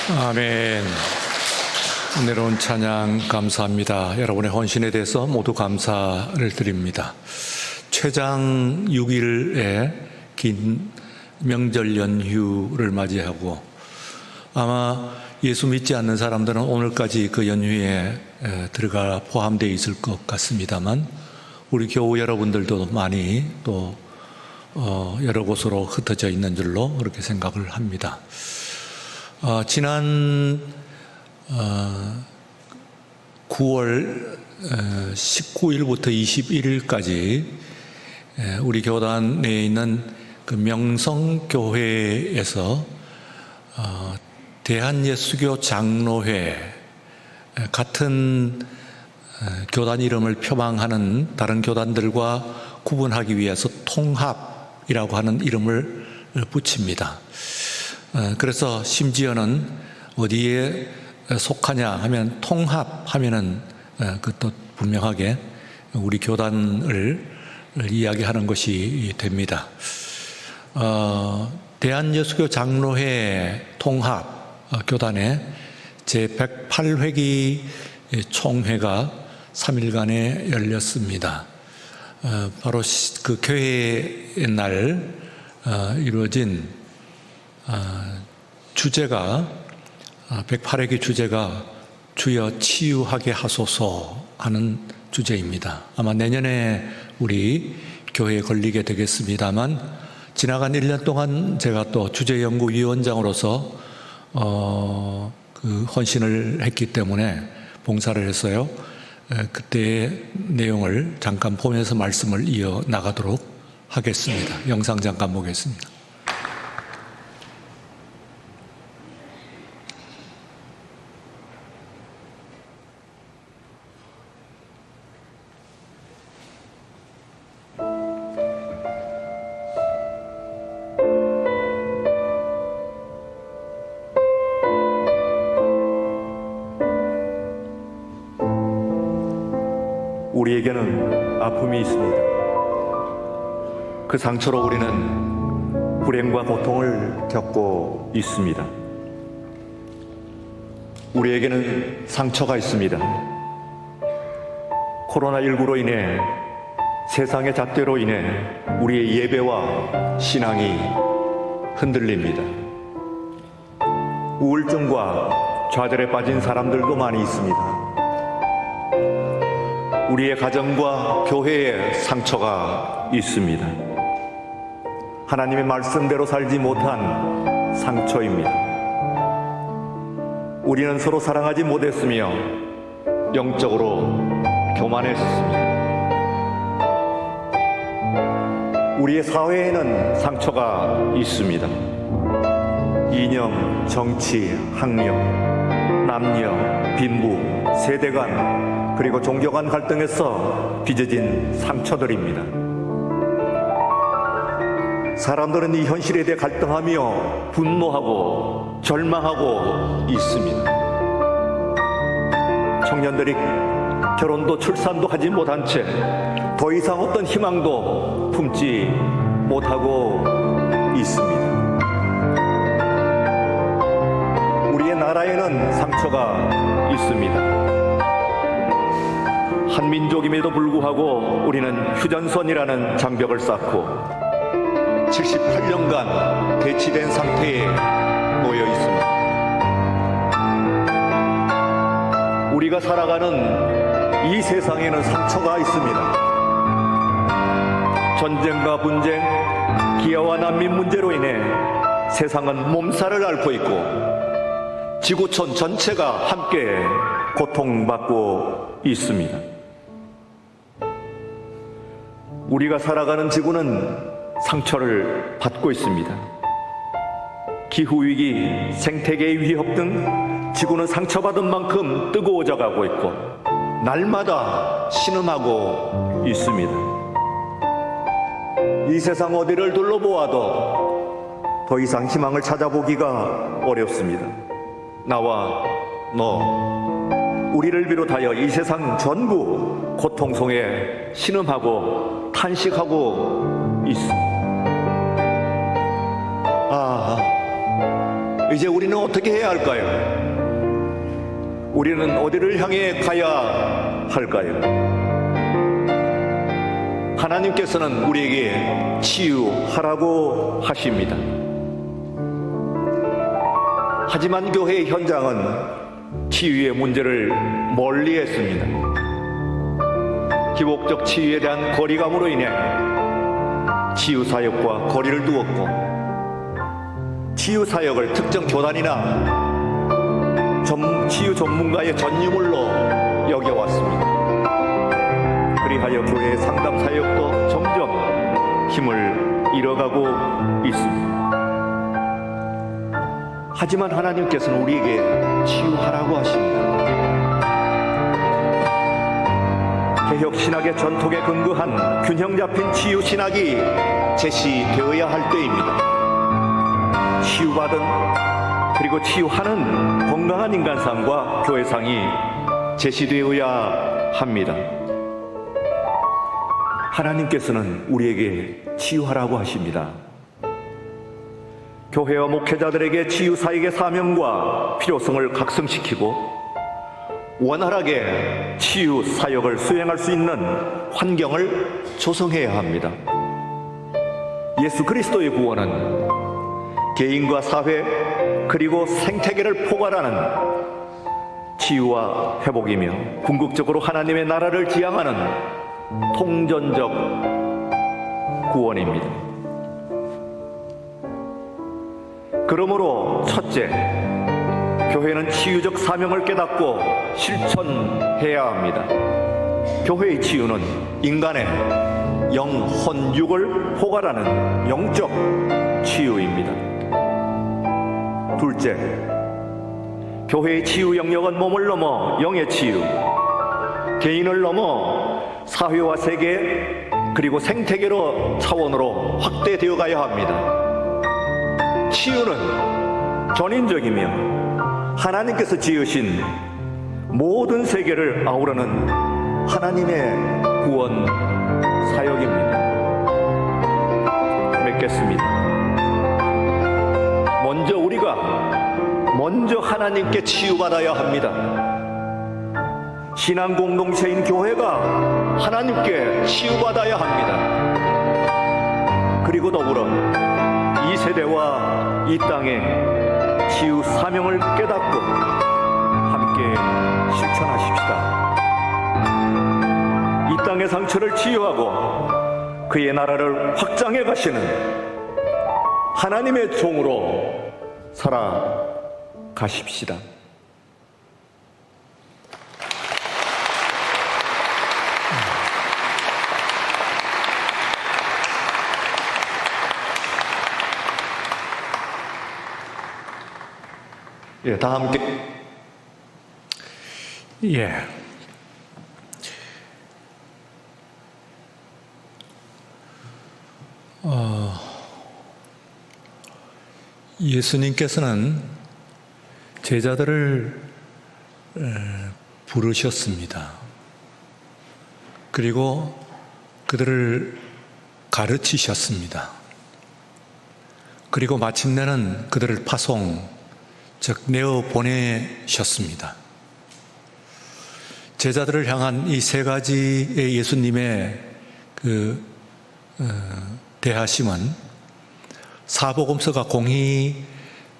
아멘. 은혜로운 찬양 감사합니다. 여러분의 헌신에 대해서 모두 감사를 드립니다. 최장 6일의 긴 명절 연휴를 맞이하고 아마 예수 믿지 않는 사람들은 오늘까지 그 연휴에 들어가 포함되어 있을 것 같습니다만 우리 교우 여러분들도 많이 또 여러 곳으로 흩어져 있는 줄로 그렇게 생각을 합니다. 지난 9월 19일부터 21일까지 우리 교단 내에 있는 그 명성교회에서 대한예수교 장로회, 같은 교단 이름을 표방하는 다른 교단들과 구분하기 위해서 통합이라고 하는 이름을 붙입니다. 그래서 심지어는 어디에 속하냐 하면 통합하면은 그것도 분명하게 우리 교단을 이야기하는 것이 됩니다. 대한예수교 장로회 통합 교단의 제108회기 총회가 3일간에 열렸습니다. 바로 그 교회의 날 이루어진 주제가 108회기 주제가 주여 치유하게 하소서 하는 주제입니다. 아마 내년에 우리 교회에 걸리게 되겠습니다만 지나간 1년 동안 제가 또 주제연구위원장으로서 그 헌신을 했기 때문에 봉사를 했어요. 그때의 내용을 잠깐 보면서 말씀을 이어 나가도록 하겠습니다. 영상 잠깐 보겠습니다. 우리에게는 아픔이 있습니다. 그 상처로 우리는 불행과 고통을 겪고 있습니다. 우리에게는 상처가 있습니다. 코로나19로 인해 세상의 잣대로 인해 우리의 예배와 신앙이 흔들립니다. 우울증과 좌절에 빠진 사람들도 많이 있습니다. 우리의 가정과 교회에 상처가 있습니다. 하나님의 말씀대로 살지 못한 상처입니다. 우리는 서로 사랑하지 못했으며 영적으로 교만했습니다. 우리의 사회에는 상처가 있습니다. 이념, 정치, 학력, 남녀, 빈부, 세대 간 그리고 종교 간 갈등에서 빚어진 상처들입니다. 사람들은 이 현실에 대해 갈등하며 분노하고 절망하고 있습니다. 청년들이 결혼도 출산도 하지 못한 채 더 이상 어떤 희망도 품지 못하고 있습니다. 우리의 나라에는 상처가 있습니다. 한민족임에도 불구하고 우리는 휴전선이라는 장벽을 쌓고 78년간 대치된 상태에 놓여 있습니다. 우리가 살아가는 이 세상에는 상처가 있습니다. 전쟁과 분쟁, 기아와 난민 문제로 인해 세상은 몸살을 앓고 있고 지구촌 전체가 함께 고통받고 있습니다. 우리가 살아가는 지구는 상처를 받고 있습니다. 기후위기, 생태계의 위협 등 지구는 상처받은 만큼 뜨거워져 가고 있고 날마다 신음하고 있습니다. 이 세상 어디를 둘러보아도 더 이상 희망을 찾아보기가 어렵습니다. 나와 너, 우리를 비롯하여 이 세상 전부 고통 속에 신음하고 탄식하고 있습니다. 이제 우리는 어떻게 해야 할까요? 우리는 어디를 향해 가야 할까요? 하나님께서는 우리에게 치유하라고 하십니다. 하지만 교회의 현장은 치유의 문제를 멀리 했습니다. 기복적 치유에 대한 거리감으로 인해 치유사역과 거리를 두었고, 치유사역을 특정 교단이나 치유 전문가의 전유물로 여겨왔습니다. 그리하여 교회의 상담 사역도 점점 힘을 잃어가고 있습니다. 하지만 하나님께서는 우리에게 치유하라고 하십니다. 개혁신학의 전통에 근거한 균형 잡힌 치유신학이 제시되어야 할 때입니다. 치유받은 그리고 치유하는 건강한 인간상과 교회상이 제시되어야 합니다. 하나님께서는 우리에게 치유하라고 하십니다. 교회와 목회자들에게 치유사역의 사명과 필요성을 각성시키고 원활하게 치유사역을 수행할 수 있는 환경을 조성해야 합니다. 예수 그리스도의 구원은 개인과 사회 그리고 생태계를 포괄하는 치유와 회복이며 궁극적으로 하나님의 나라를 지향하는 통전적 구원입니다. 그러므로 첫째, 교회는 치유적 사명을 깨닫고 실천해야 합니다. 교회의 치유는 인간의 영, 혼, 육을 포괄하는 영적 치유입니다. 둘째, 교회의 치유 영역은 몸을 넘어 영의 치유, 개인을 넘어 사회와 세계 그리고 생태계로 차원으로 확대되어 가야 합니다. 치유는 전인적이며 하나님께서 지으신 모든 세계를 아우르는 하나님의 구원 사역입니다. 맺겠습니다. 먼저 하나님께 치유받아야 합니다. 신앙 공동체인 교회가 하나님께 치유받아야 합니다. 그리고 더불어 이 세대와 이 땅의 치유 사명을 깨닫고 함께 실천하십시다. 이 땅의 상처를 치유하고 그의 나라를 확장해 가시는 하나님의 종으로 살아가십시다. 예, 다 함께. 예. 예수님께서는 제자들을 부르셨습니다. 그리고 그들을 가르치셨습니다. 그리고 마침내는 그들을 파송, 즉 내어 보내셨습니다. 제자들을 향한 이 세 가지의 예수님의 대하심은 사복음서가 공히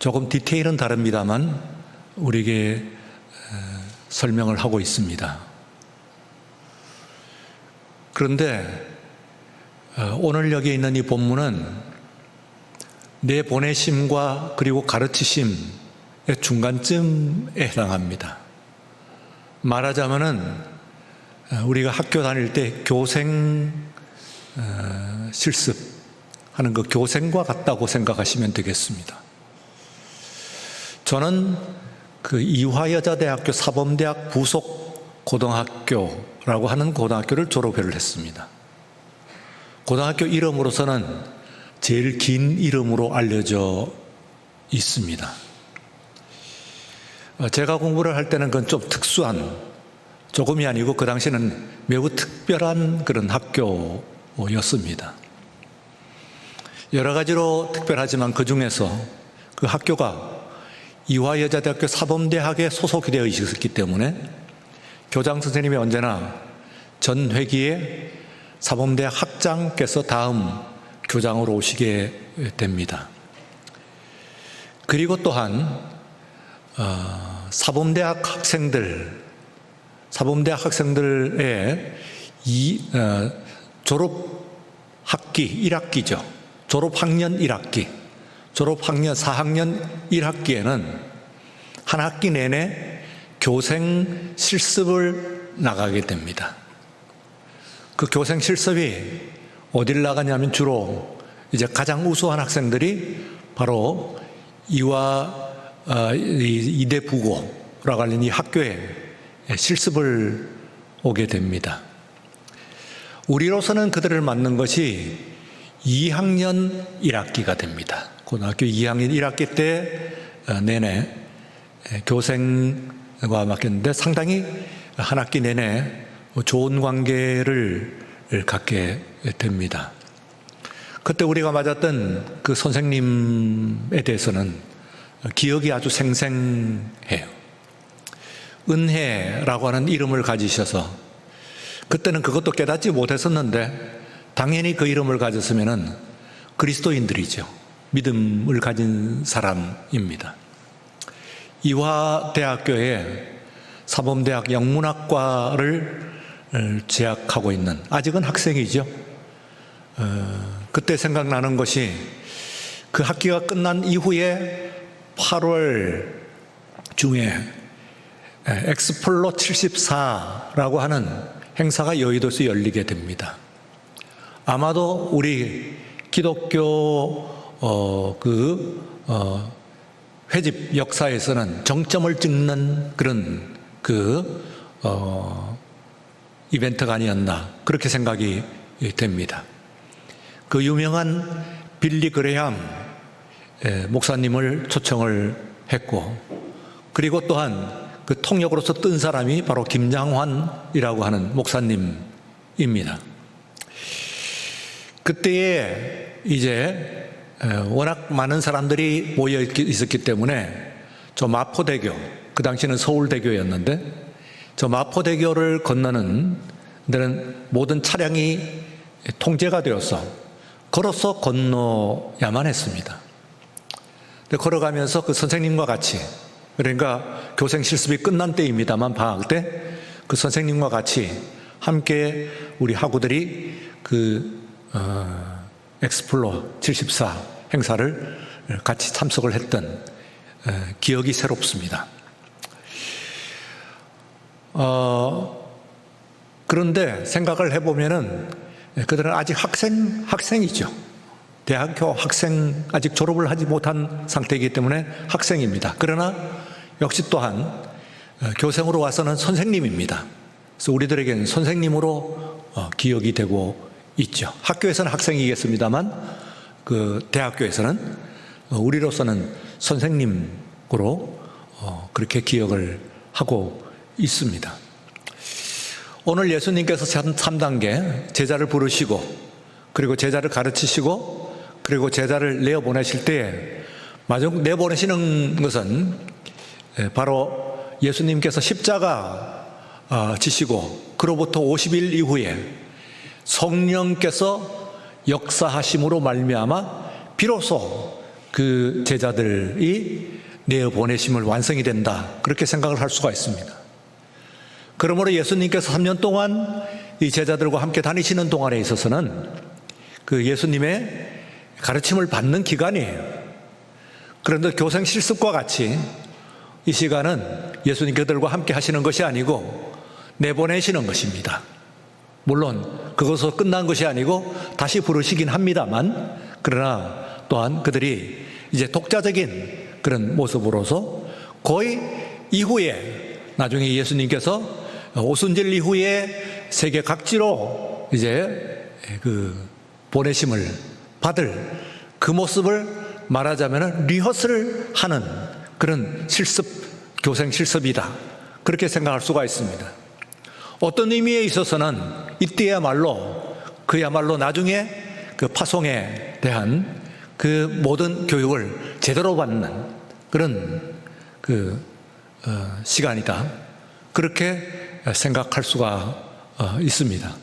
조금 디테일은 다릅니다만 우리에게 설명을 하고 있습니다. 그런데 오늘 여기 있는 이 본문은 내 보내심과 그리고 가르치심의 중간쯤에 해당합니다. 말하자면은 우리가 학교 다닐 때 교생 실습하는 그 교생과 같다고 생각하시면 되겠습니다. 저는 그 이화여자대학교 사범대학 부속 고등학교라고 하는 고등학교를 졸업을 했습니다. 고등학교 이름으로서는 제일 긴 이름으로 알려져 있습니다. 제가 공부를 할 때는 그건 좀 특수한, 조금이 아니고 그 당시에는 매우 특별한 그런 학교였습니다. 여러 가지로 특별하지만 그 중에서 그 학교가 이화여자대학교 사범대학에 소속이 되어 있었기 때문에 교장 선생님이 언제나 전 회기에 사범대학 학장께서 다음 교장으로 오시게 됩니다. 그리고 또한 사범대학 학생들의 졸업학기 1학기죠. 졸업학년 1학기, 졸업학년 4학년 1학기에는 한 학기 내내 교생 실습을 나가게 됩니다. 그 교생 실습이 어딜 나가냐면 주로 이제 가장 우수한 학생들이 바로 이대 부고라고 하는 이 학교에 실습을 오게 됩니다. 우리로서는 그들을 맞는 것이 2학년 1학기가 됩니다. 고등학교 2학년 1학기 때 내내 교생과 맡겼는데 상당히 한 학기 내내 좋은 관계를 갖게 됩니다. 그때 우리가 맞았던 그 선생님에 대해서는 기억이 아주 생생해요. 은혜라고 하는 이름을 가지셔서 그때는 그것도 깨닫지 못했었는데 당연히 그 이름을 가졌으면 그리스도인들이죠. 믿음을 가진 사람입니다. 이화대학교에 사범대학 영문학과를 재학하고 있는, 아직은 학생이죠. 그때 생각나는 것이 그 학기가 끝난 이후에 8월 중에 엑스플로 74라고 하는 행사가 여의도에서 열리게 됩니다. 아마도 우리 기독교 회집 역사에서는 정점을 찍는 그런 이벤트가 아니었나 그렇게 생각이 됩니다. 그 유명한 빌리 그레함 목사님을 초청을 했고, 그리고 또한 그 통역으로서 뜬 사람이 바로 김장환이라고 하는 목사님입니다. 그때에 이제 워낙 많은 사람들이 모여 있었기 때문에 저 마포대교, 그 당시는 서울대교였는데 저 마포대교를 건너는 데는 모든 차량이 통제가 되어서 걸어서 건너야만 했습니다. 근데 걸어가면서 그 선생님과 같이, 그러니까 교생 실습이 끝난 때입니다만 방학 때 그 선생님과 같이 함께 우리 학우들이 엑스플로 74 행사를 같이 참석을 했던 기억이 새롭습니다. 그런데 생각을 해보면은 그들은 아직 학생이죠. 대학교 학생, 아직 졸업을 하지 못한 상태이기 때문에 학생입니다. 그러나 역시 또한 교생으로 와서는 선생님입니다. 그래서 우리들에게는 선생님으로 기억이 되고 있죠. 학교에서는 학생이겠습니다만 그 대학교에서는 우리로서는 선생님으로 그렇게 기억을 하고 있습니다. 오늘 예수님께서 3단계 제자를 부르시고, 그리고 제자를 가르치시고, 그리고 제자를 내어보내실 때 마지막 내보내시는 것은 바로 예수님께서 십자가 지시고 그로부터 50일 이후에 성령께서 역사하심으로 말미암아 비로소 그 제자들이 내어보내심을 완성이 된다, 그렇게 생각을 할 수가 있습니다. 그러므로 예수님께서 3년 동안 이 제자들과 함께 다니시는 동안에 있어서는 그 예수님의 가르침을 받는 기간이에요. 그런데 교생 실습과 같이 이 시간은 예수님 그들과 함께 하시는 것이 아니고 내보내시는 것입니다. 물론 그것으로 끝난 것이 아니고 다시 부르시긴 합니다만, 그러나 또한 그들이 이제 독자적인 그런 모습으로서 거의 이후에 나중에 예수님께서 오순절 이후에 세계 각지로 이제 보내심을 받을 그 모습을 말하자면 리허설을 하는 그런 교생 실습이다, 그렇게 생각할 수가 있습니다. 어떤 의미에 있어서는 이때야말로 그야말로 나중에 그 파송에 대한 그 모든 교육을 제대로 받는 그런 시간이다. 그렇게 생각할 수가 있습니다.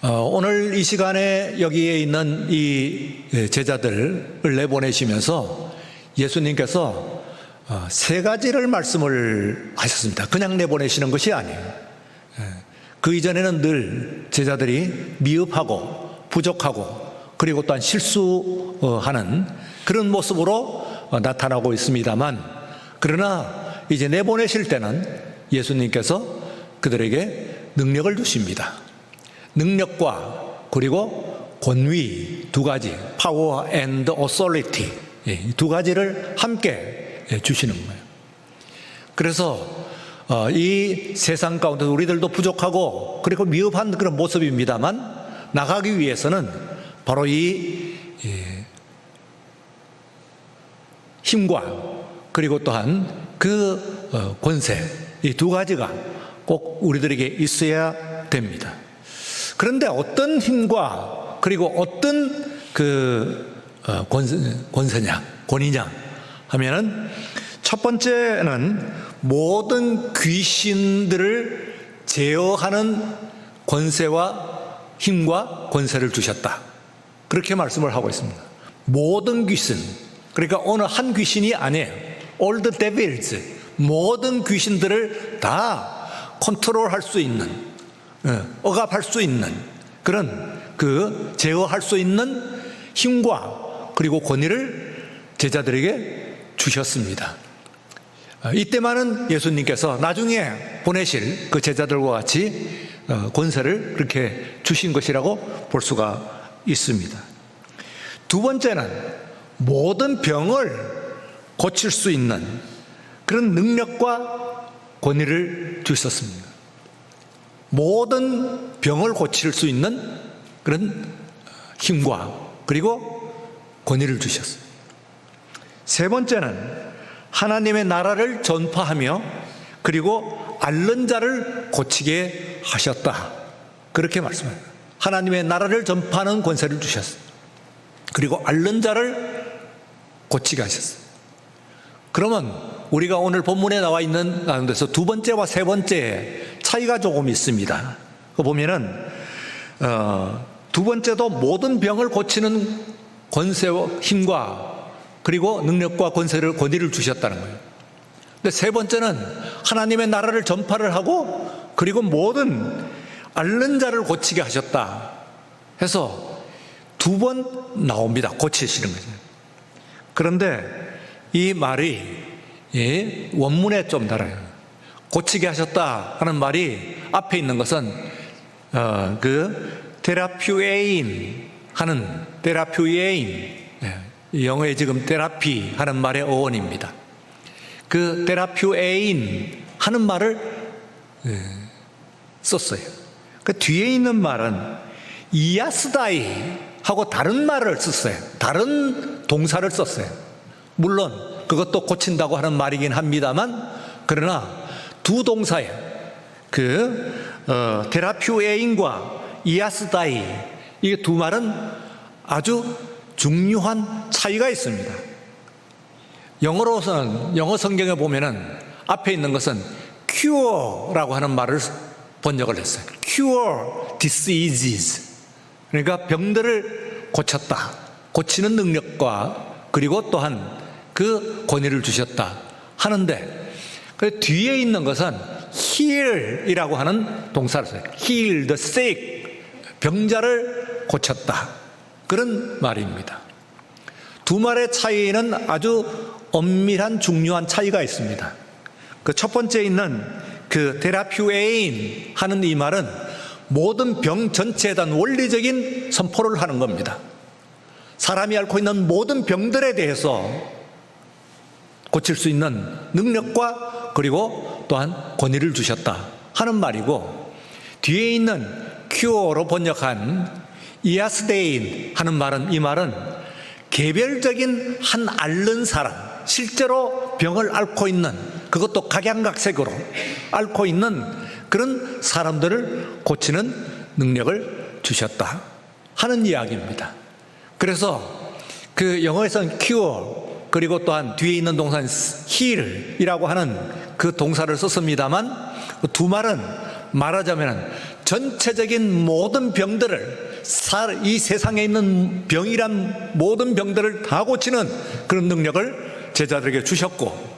오늘 이 시간에 여기에 있는 이 제자들을 내보내시면서 예수님께서 세 가지를 말씀을 하셨습니다. 그냥 내보내시는 것이 아니에요. 그 이전에는 늘 제자들이 미흡하고 부족하고 그리고 또한 실수하는 그런 모습으로 나타나고 있습니다만, 그러나 이제 내보내실 때는 예수님께서 그들에게 능력을 주십니다. 능력과 그리고 권위 두 가지, power and authority, 이 두 가지를 함께 주시는 거예요. 그래서 이 세상 가운데 우리들도 부족하고 그리고 미흡한 그런 모습입니다만, 나가기 위해서는 바로 이 힘과 그리고 또한 그 권세, 이 두 가지가 꼭 우리들에게 있어야 됩니다. 그런데 어떤 힘과 그리고 어떤 권위냐 하면은, 첫 번째는 모든 귀신들을 제어하는 권세와 힘과 권세를 주셨다. 그렇게 말씀을 하고 있습니다. 모든 귀신, 그러니까 어느 한 귀신이 아니에요. All the devils, 모든 귀신들을 다 컨트롤할 수 있는, 억압할 수 있는 그런 제어할 수 있는 힘과 그리고 권위를 제자들에게 주셨습니다. 이때만은 예수님께서 나중에 보내실 그 제자들과 같이 권세를 그렇게 주신 것이라고 볼 수가 있습니다. 두 번째는 모든 병을 고칠 수 있는 그런 능력과 권위를 주셨습니다. 모든 병을 고칠 수 있는 그런 힘과 그리고 권위를 주셨어요. 세 번째는 하나님의 나라를 전파하며 그리고 앓는 자를 고치게 하셨다. 그렇게 말씀합니다. 하나님의 나라를 전파하는 권세를 주셨어요. 그리고 앓는 자를 고치게 하셨어요. 그러면 우리가 오늘 본문에 나와 있는 가운데서 두 번째와 세 번째 차이가 조금 있습니다. 그 보면은 두 번째도 모든 병을 고치는 권세와 힘과 그리고 능력과 권위를 주셨다는 거예요. 근데 세 번째는 하나님의 나라를 전파를 하고 그리고 모든 앓는 자를 고치게 하셨다 해서 두 번 나옵니다. 고치시는 거죠. 그런데 이 말이 원문에 좀 달라요. 고치게 하셨다 하는 말이 앞에 있는 것은 테라퓨에인 하는 테라퓨에인, 영어에 지금 테라피 하는 말의 어원입니다. 그 테라퓨에인 하는 말을 썼어요. 그 뒤에 있는 말은 이아스다이 하고 다른 말을 썼어요. 다른 동사를 썼어요. 물론 그것도 고친다고 하는 말이긴 합니다만, 그러나 두 동사에 테라퓨에인과 이아스다이, 이 두 말은 아주 중요한 차이가 있습니다. 영어로서는, 영어 성경에 보면은 앞에 있는 것은 cure라고 하는 말을 번역을 했어요. cure diseases. 그러니까 병들을 고쳤다. 고치는 능력과 그리고 또한 그 권위를 주셨다 하는데, 그 뒤에 있는 것은 heal이라고 하는 동사를 써요. heal the sick. 병자를 고쳤다. 그런 말입니다. 두 말의 차이는 아주 엄밀한 중요한 차이가 있습니다. 그 첫 번째 있는 테라퓨에인 하는 이 말은 모든 병 전체에 대한 원리적인 선포를 하는 겁니다. 사람이 앓고 있는 모든 병들에 대해서 고칠 수 있는 능력과 그리고 또한 권위를 주셨다 하는 말이고, 뒤에 있는 cure로 번역한 이아스데인 하는 말은, 이 말은 개별적인 한 앓는 사람, 실제로 병을 앓고 있는, 그것도 각양각색으로 앓고 있는 그런 사람들을 고치는 능력을 주셨다 하는 이야기입니다. 그래서 영어에서는 cure, 그리고 또한 뒤에 있는 동사는 heal이라고 하는 그 동사를 썼습니다만 두 말은 말하자면 전체적인 모든 병들을 이 세상에 있는 병이란 모든 병들을 다 고치는 그런 능력을 제자들에게 주셨고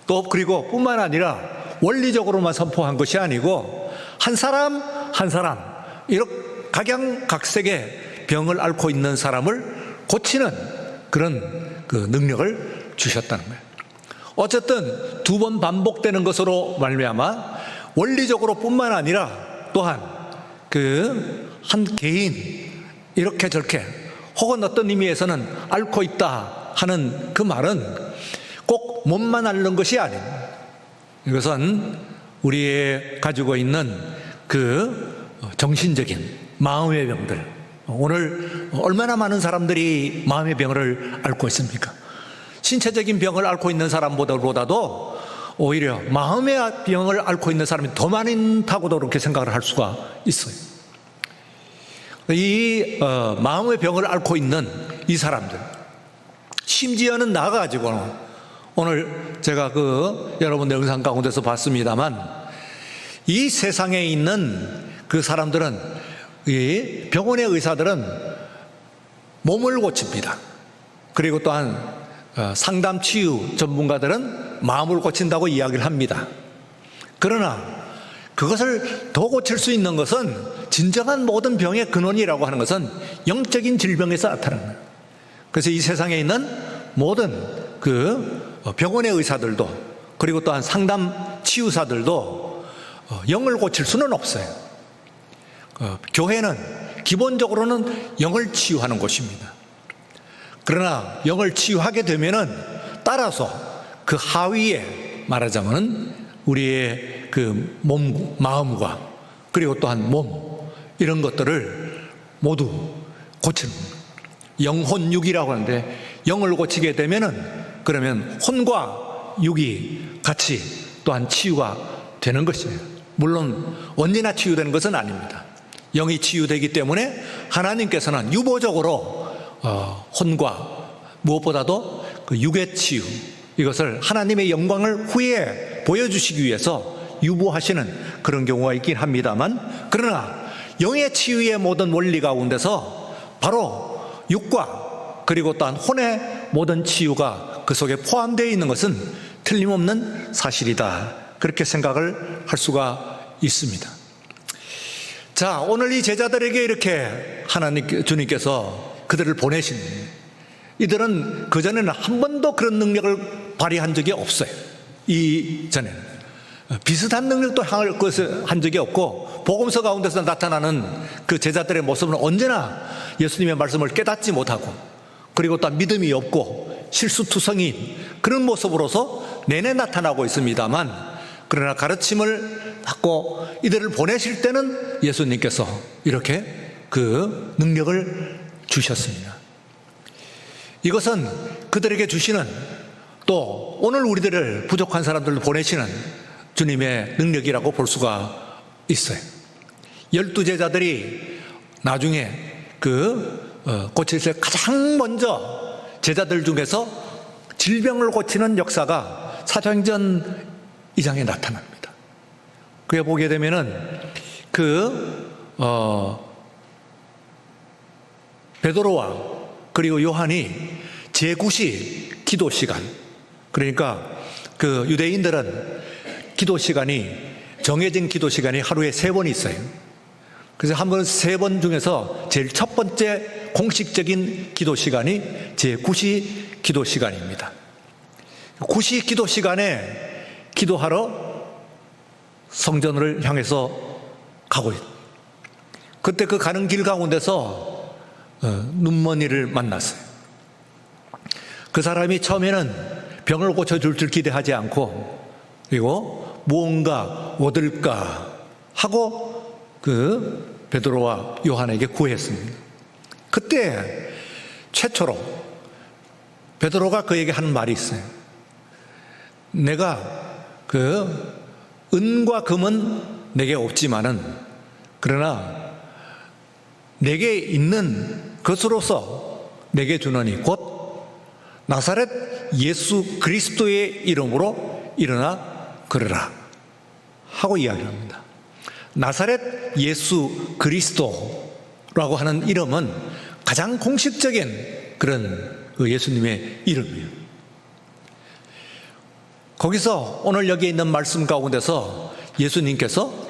또 그리고 뿐만 아니라 원리적으로만 선포한 것이 아니고 한 사람 한 사람 이렇게 각양각색의 병을 앓고 있는 사람을 고치는 그런 그 능력을 주셨다는 거예요. 어쨌든 두 번 반복되는 것으로 말미암아 원리적으로 뿐만 아니라 또한 그 한 개인 이렇게 저렇게 혹은 어떤 의미에서는 앓고 있다 하는 그 말은 꼭 몸만 앓는 것이 아닙니다. 이것은 우리의 가지고 있는 그 정신적인 마음의 병들, 오늘 얼마나 많은 사람들이 마음의 병을 앓고 있습니까? 신체적인 병을 앓고 있는 사람보다도 오히려 마음의 병을 앓고 있는 사람이 더 많다고도 그렇게 생각을 할 수가 있어요. 이 마음의 병을 앓고 있는 이 사람들, 심지어는 나가지고는 오늘 제가 그 여러분들 영상 가운데서 봤습니다만 이 세상에 있는 그 사람들은 이 병원의 의사들은 몸을 고칩니다. 그리고 또한 상담 치유 전문가들은 마음을 고친다고 이야기를 합니다. 그러나 그것을 더 고칠 수 있는 것은 진정한 모든 병의 근원이라고 하는 것은 영적인 질병에서 나타나는 거예요. 그래서 이 세상에 있는 모든 그 병원의 의사들도 그리고 또한 상담 치유사들도 영을 고칠 수는 없어요. 교회는 기본적으로는 영을 치유하는 곳입니다. 그러나 영을 치유하게 되면은 따라서 그 하위에 말하자면은 우리의 그 몸, 마음과 그리고 또한 몸 이런 것들을 모두 고치는 영혼육이라고 하는데 영을 고치게 되면은 그러면 혼과 육이 같이 또한 치유가 되는 것이에요. 물론 언제나 치유되는 것은 아닙니다. 영이 치유되기 때문에 하나님께서는 유보적으로 혼과 무엇보다도 그 육의 치유 이것을 하나님의 영광을 후에 보여주시기 위해서 유보하시는 그런 경우가 있긴 합니다만 그러나 영의 치유의 모든 원리 가운데서 바로 육과 그리고 또한 혼의 모든 치유가 그 속에 포함되어 있는 것은 틀림없는 사실이다. 그렇게 생각을 할 수가 있습니다. 자, 오늘 이 제자들에게 이렇게 주님께서 그들을 보내신 이들은 그전에는 한 번도 그런 능력을 발휘한 적이 없어요. 이전에는 비슷한 능력도 한 적이 없고 복음서 가운데서 나타나는 그 제자들의 모습은 언제나 예수님의 말씀을 깨닫지 못하고 그리고 또 믿음이 없고 실수투성인 그런 모습으로서 내내 나타나고 있습니다만 그러나 가르침을 받고 이들을 보내실 때는 예수님께서 이렇게 그 능력을 주셨습니다. 이것은 그들에게 주시는 또 오늘 우리들을 부족한 사람들을 보내시는 주님의 능력이라고 볼 수가 있어요. 12제자들이 나중에 고칠 때 가장 먼저 제자들 중에서 질병을 고치는 역사가 사도행전 2장에 나타납니다. 그에 보게 되면은 베드로와 그리고 요한이 제9시 기도 시간 그러니까 그 유대인들은 기도 시간이 정해진 기도 시간이 하루에 3번 있어요. 그래서 한 번 3번 중에서 제일 첫 번째 공식적인 기도 시간이 제9시 기도 시간입니다. 9시 기도 시간에 기도하러 성전을 향해서 가고 있어요. 그때 그 가는 길 가운데서 눈먼이를 만났어요. 그 사람이 처음에는 병을 고쳐줄 줄 기대하지 않고 그리고 무언가 얻을까 하고 그 베드로와 요한에게 구했습니다. 그때 최초로 베드로가 그에게 하는 말이 있어요. 내가 그 은과 금은 내게 없지만은 그러나 내게 있는 것으로서 내게 주노니 곧 나사렛 예수 그리스도의 이름으로 일어나 걸으라 하고 이야기합니다. 나사렛 예수 그리스도라고 하는 이름은 가장 공식적인 그런 그 예수님의 이름이에요. 거기서 오늘 여기 있는 말씀 가운데서 예수님께서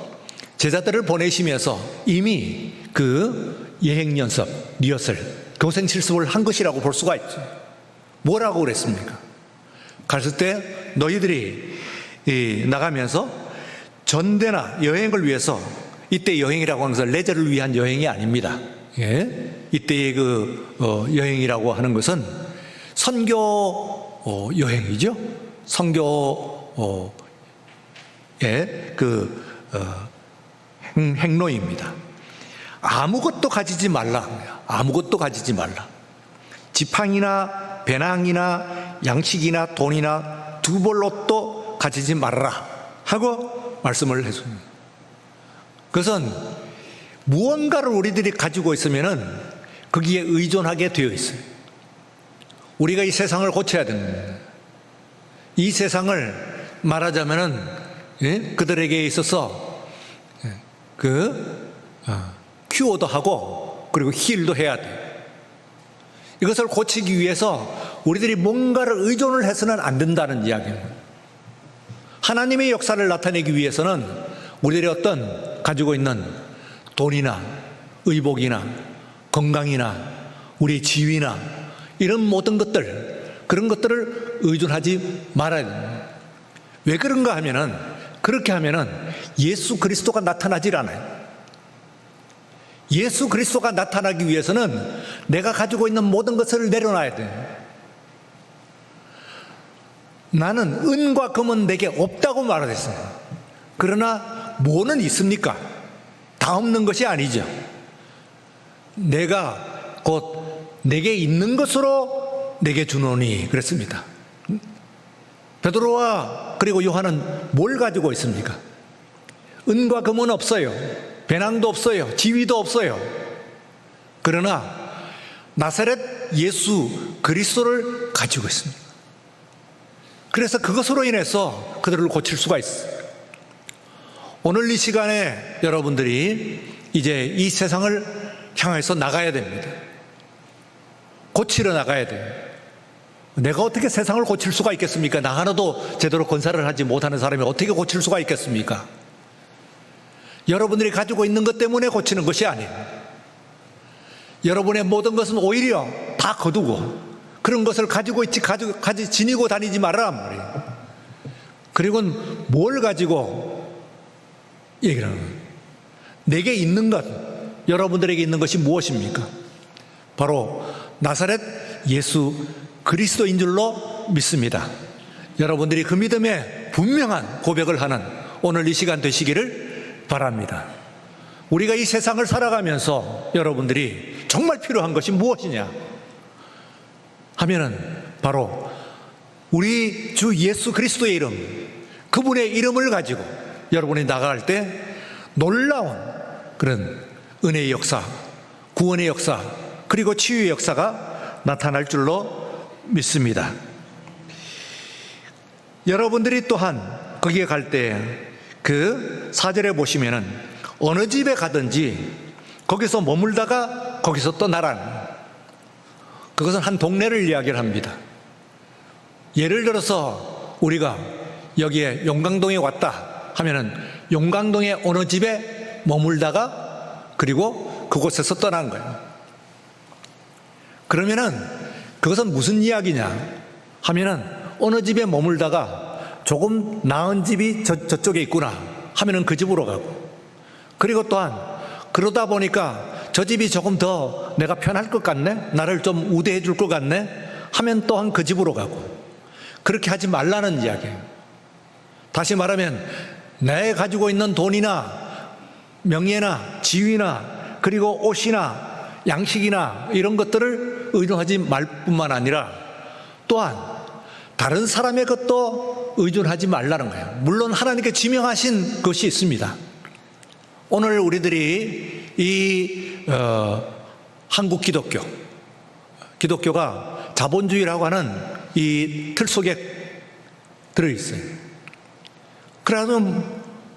제자들을 보내시면서 이미 그 여행 연습, 리허설, 교생 실습을 한 것이라고 볼 수가 있죠. 뭐라고 그랬습니까? 갔을 때 너희들이 나가면서 전대나 여행을 위해서, 이때 여행이라고 하는 것은 레저를 위한 여행이 아닙니다. 예? 이때의 여행이라고 하는 것은 선교 여행이죠. 선교 행로입니다. 아무것도 가지지 말라. 아무것도 가지지 말라. 지팡이나 배낭이나 양식이나 돈이나 두 벌롯도 가지지 말라 하고 말씀을 해줍니다. 그것은 무언가를 우리들이 가지고 있으면은 거기에 의존하게 되어 있어요. 우리가 이 세상을 고쳐야 됩니다. 이 세상을 말하자면은 그들에게 있어서 큐어도 하고 그리고 힐도 해야 돼요. 이것을 고치기 위해서 우리들이 뭔가를 의존을 해서는 안 된다는 이야기입니다. 하나님의 역사를 나타내기 위해서는 우리들이 어떤 가지고 있는 돈이나 의복이나 건강이나 우리의 지위나 이런 모든 것들, 그런 것들을 의존하지 말아야 됩니다. 왜 그런가 하면은, 그렇게 하면은 예수 그리스도가 나타나질 않아요. 예수 그리스도가 나타나기 위해서는 내가 가지고 있는 모든 것을 내려놔야 돼요. 나는 은과 금은 내게 없다고 말하셨습니다. 그러나 뭐는 있습니까? 다 없는 것이 아니죠. 내가 곧 내게 있는 것으로 내게 주노니 그랬습니다. 베드로와 그리고 요한은 뭘 가지고 있습니까? 은과 금은 없어요. 배낭도 없어요. 지위도 없어요. 그러나 나사렛 예수 그리스도를 가지고 있습니다. 그래서 그것으로 인해서 그들을 고칠 수가 있어요. 오늘 이 시간에 여러분들이 이제 이 세상을 향해서 나가야 됩니다. 고치러 나가야 돼요. 내가 어떻게 세상을 고칠 수가 있겠습니까? 나 하나도 제대로 건사를 하지 못하는 사람이 어떻게 고칠 수가 있겠습니까? 여러분들이 가지고 있는 것 때문에 고치는 것이 아니에요. 여러분의 모든 것은 오히려 다 거두고 그런 것을 가지고 지니고 다니지 말라 말이에요. 그리고 뭘 가지고 얘기를 하는 거예요. 내게 있는 것, 여러분들에게 있는 것이 무엇입니까? 바로 나사렛 예수 그리스도인 줄로 믿습니다. 여러분들이 그 믿음에 분명한 고백을 하는 오늘 이 시간 되시기를 바랍니다. 우리가 이 세상을 살아가면서 여러분들이 정말 필요한 것이 무엇이냐 하면은 바로 우리 주 예수 그리스도의 이름, 그분의 이름을 가지고 여러분이 나갈 때 놀라운 그런 은혜의 역사, 구원의 역사, 그리고 치유의 역사가 나타날 줄로 믿습니다. 여러분들이 또한 거기에 갈 때 그 4절에 보시면은 어느 집에 가든지 거기서 머물다가 거기서 또 나가는, 그것은 한 동네를 이야기를 합니다. 예를 들어서 우리가 여기에 용강동에 왔다 하면은 용강동의 어느 집에 머물다가 그리고 그곳에서 떠난 거예요. 그러면은 그것은 무슨 이야기냐 하면은 어느 집에 머물다가 조금 나은 집이 저쪽에 있구나 하면은 그 집으로 가고, 그리고 또한 그러다 보니까 저 집이 조금 더 내가 편할 것 같네, 나를 좀 우대해 줄 것 같네 하면 또한 그 집으로 가고, 그렇게 하지 말라는 이야기예요. 다시 말하면 내 가지고 있는 돈이나 명예나 지위나 그리고 옷이나 양식이나 이런 것들을 의존하지 말 뿐만 아니라 또한 다른 사람의 것도 의존하지 말라는 거예요. 물론 하나님께 지명하신 것이 있습니다. 오늘 우리들이 이 한국 기독교가 자본주의라고 하는 이 틀 속에 들어있어요. 그래서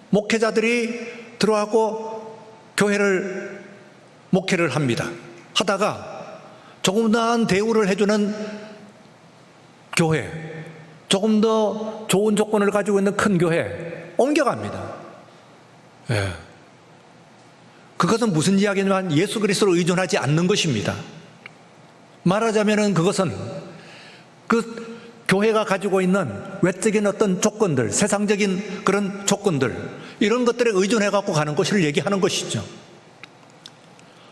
목회자들이 들어가고 목회를 합니다. 하다가 조금 나은 대우를 해주는 교회, 조금 더 좋은 조건을 가지고 있는 큰 교회 옮겨갑니다. 예. 그것은 무슨 이야기냐면 예수 그리스도를 의존하지 않는 것입니다. 말하자면 그것은 그 교회가 가지고 있는 외적인 어떤 조건들, 세상적인 그런 조건들, 이런 것들에 의존해 갖고 가는 것을 얘기하는 것이죠.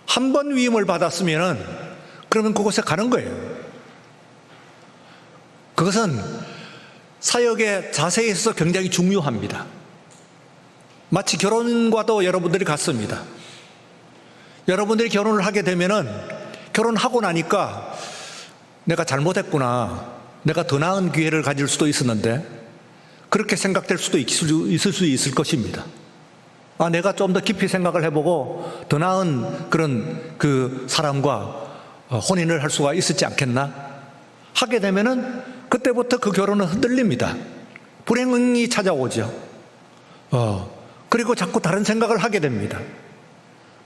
한 번 위임을 받았으면 그러면 그곳에 가는 거예요. 그것은 사역의 자세에 있어서 굉장히 중요합니다. 마치 결혼과도 여러분들이 같습니다. 여러분들이 결혼을 하게 되면은 결혼하고 나니까 내가 잘못했구나, 내가 더 나은 기회를 가질 수도 있었는데, 그렇게 생각될 수도 있을 수 있을 것입니다. 내가 좀 더 깊이 생각을 해보고 더 나은 그런 그 사람과 혼인을 할 수가 있었지 않겠나 하게 되면은 그때부터 그 결혼은 흔들립니다. 불행이 찾아오죠. 그리고 자꾸 다른 생각을 하게 됩니다.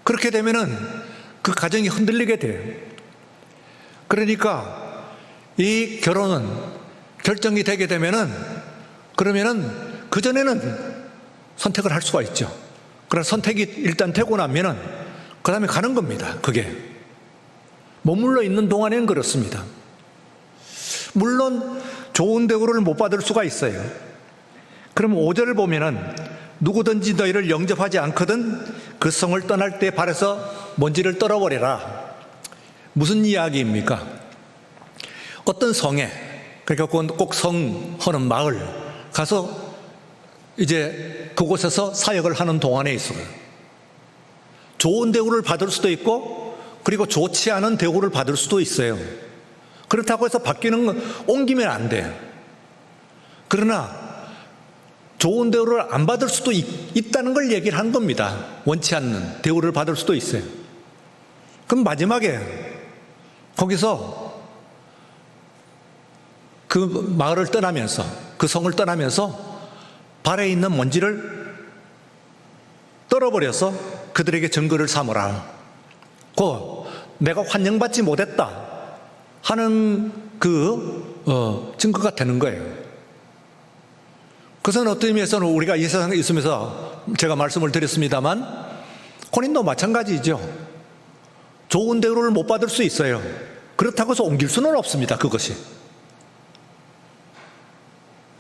그렇게 되면은 그 가정이 흔들리게 돼요. 그러니까 이 결혼은 결정이 되게 되면은 그러면은 그전에는 선택을 할 수가 있죠. 그러나 선택이 일단 되고 나면은 그 다음에 가는 겁니다. 그게 머물러 있는 동안에는 그렇습니다. 물론 좋은 대우를 못 받을 수가 있어요. 그럼 5절을 보면은 누구든지 너희를 영접하지 않거든 그 성을 떠날 때 발에서 먼지를 떨어버려라. 무슨 이야기입니까? 어떤 성에, 그러니까 꼭 성 하는 마을 가서 이제 그곳에서 사역을 하는 동안에 있어요. 좋은 대우를 받을 수도 있고 그리고 좋지 않은 대우를 받을 수도 있어요. 그렇다고 해서 바뀌는 건 옮기면 안 돼요. 그러나 좋은 대우를 안 받을 수도 있다는 걸 얘기를 한 겁니다. 원치 않는 대우를 받을 수도 있어요. 그럼 마지막에 거기서 그 마을을 떠나면서, 그 성을 떠나면서 발에 있는 먼지를 떨어버려서 그들에게 증거를 삼으라. 내가 환영받지 못했다 하는 증거가 되는 거예요. 그것은 어떤 의미에서는 우리가 이 세상에 있으면서 제가 말씀을 드렸습니다만 혼인도 마찬가지죠. 좋은 대우를 못 받을 수 있어요. 그렇다고 해서 옮길 수는 없습니다. 그것이.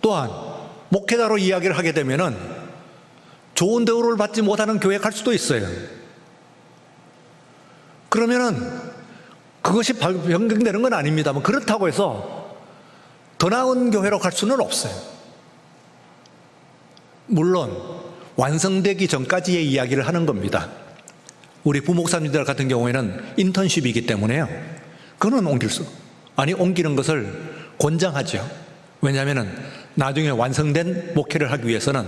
또한 목회자로 이야기를 하게 되면은 좋은 대우를 받지 못하는 교회에 갈 수도 있어요. 그러면은 그것이 변경되는 건 아닙니다만 그렇다고 해서 더 나은 교회로 갈 수는 없어요. 물론 완성되기 전까지의 이야기를 하는 겁니다. 우리 부목사님들 같은 경우에는 인턴십이기 때문에요. 그거는 옮기는 것을 권장하죠. 왜냐하면 나중에 완성된 목회를 하기 위해서는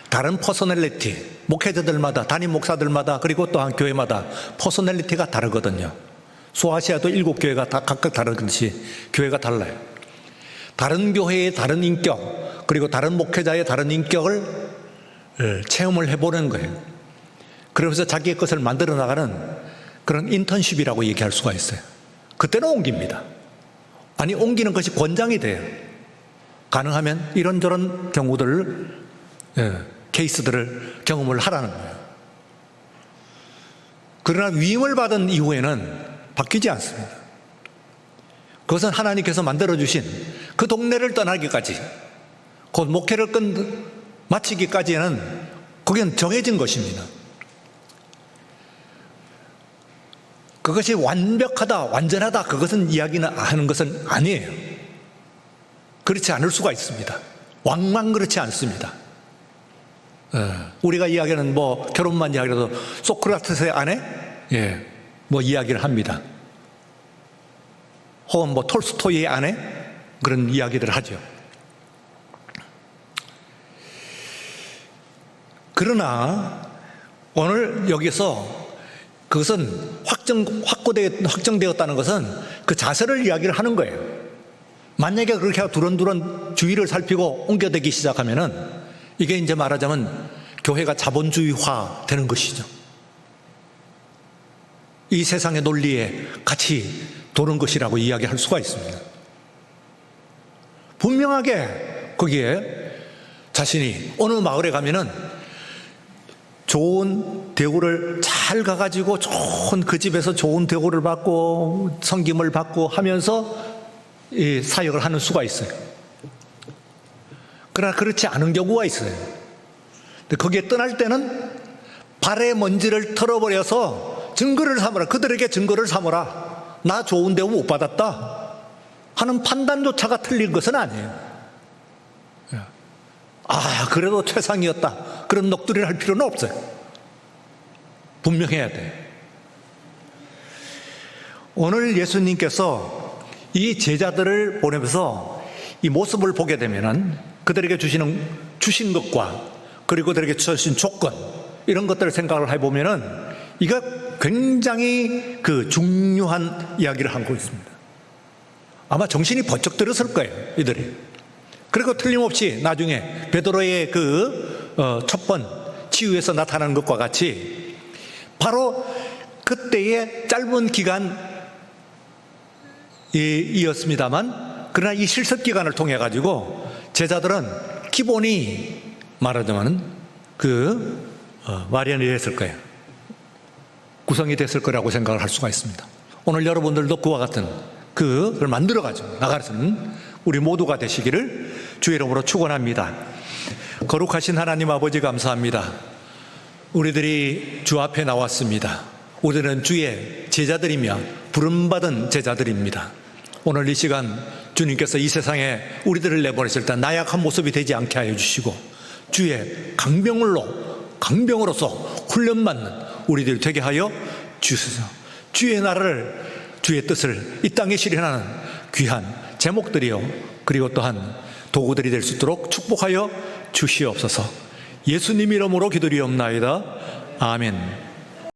다른 퍼서널리티, 목회자들마다, 담임 목사들마다, 그리고 또한 교회마다 퍼서널리티가 다르거든요. 소아시아도 7교회가 다 각각 다르듯이 교회가 달라요. 다른 교회의 다른 인격, 그리고 다른 목회자의 다른 인격을 체험을 해보는 거예요. 그러면서 자기의 것을 만들어 나가는 그런 인턴십이라고 얘기할 수가 있어요. 그때는 옮깁니다. 옮기는 것이 권장이 돼요. 가능하면 이런저런 경우들을, 케이스들을 경험을 하라는 거예요. 그러나 위임을 받은 이후에는 바뀌지 않습니다. 그것은 하나님께서 만들어주신 그 동네를 떠나기까지, 곧 목회를 마치기까지는 그게 정해진 것입니다. 그것이 완벽하다, 완전하다, 그것은 이야기는 하는 것은 아니에요. 그렇지 않을 수가 있습니다. 왕만 그렇지 않습니다. 우리가 이야기하는 결혼만 이야기해도 소크라테스의 아내? 이야기를 합니다. 혹은 톨스토이의 아내? 그런 이야기를 하죠. 그러나 오늘 여기서 그것은 확정되었다는 것은 그 자세를 이야기를 하는 거예요. 만약에 그렇게 하고 두런두런 주위를 살피고 옮겨대기 시작하면은 이게 이제 말하자면 교회가 자본주의화 되는 것이죠. 이 세상의 논리에 같이 도는 것이라고 이야기할 수가 있습니다. 분명하게 거기에 자신이 어느 마을에 가면은 좋은 대우를 잘 가가지고 좋은 그 집에서 좋은 대우를 받고 섬김을 받고 하면서 이 사역을 하는 수가 있어요. 그러나 그렇지 않은 경우가 있어요. 근데 거기에 떠날 때는 발의 먼지를 털어버려서 증거를 삼으라. 그들에게 증거를 삼으라. 나 좋은 대우 못 받았다 하는 판단조차가 틀린 것은 아니에요. 그래도 최상이었다, 그런 넋두리를 할 필요는 없어요. 분명해야 돼요. 오늘 예수님께서 이 제자들을 보내면서 이 모습을 보게 되면은 그들에게 주신 것과 그리고 그들에게 주신 조건, 이런 것들을 생각을 해보면은 이거 굉장히 그 중요한 이야기를 하고 있습니다. 아마 정신이 번쩍 들었을 거예요, 이들이. 그리고 틀림없이 나중에 베드로의 그 첫 번 치유에서 나타나는 것과 같이 바로 그때의 짧은 기간이었습니다만, 그러나 이 실습 기간을 통해 가지고 제자들은 기본이 말하자면 마련이 됐을 거예요. 구성이 됐을 거라고 생각을 할 수가 있습니다. 오늘 여러분들도 그와 같은 그걸 만들어 가지고 나가는 우리 모두가 되시기를 주의 이름으로 축원합니다. 거룩하신 하나님 아버지, 감사합니다. 우리들이 주 앞에 나왔습니다. 우리는 주의 제자들이며 부름받은 제자들입니다. 오늘 이 시간 주님께서 이 세상에 우리들을 내보내실 때 나약한 모습이 되지 않게 하여 주시고, 주의 강병으로서 훈련받는 우리들 되게 하여 주소서. 주의 나라를, 주의 뜻을 이 땅에 실현하는 귀한 제목들이요, 그리고 또한 도구들이 될 수 있도록 축복하여 주시옵소서. 예수님 이름으로 기도리옵나이다. 아멘.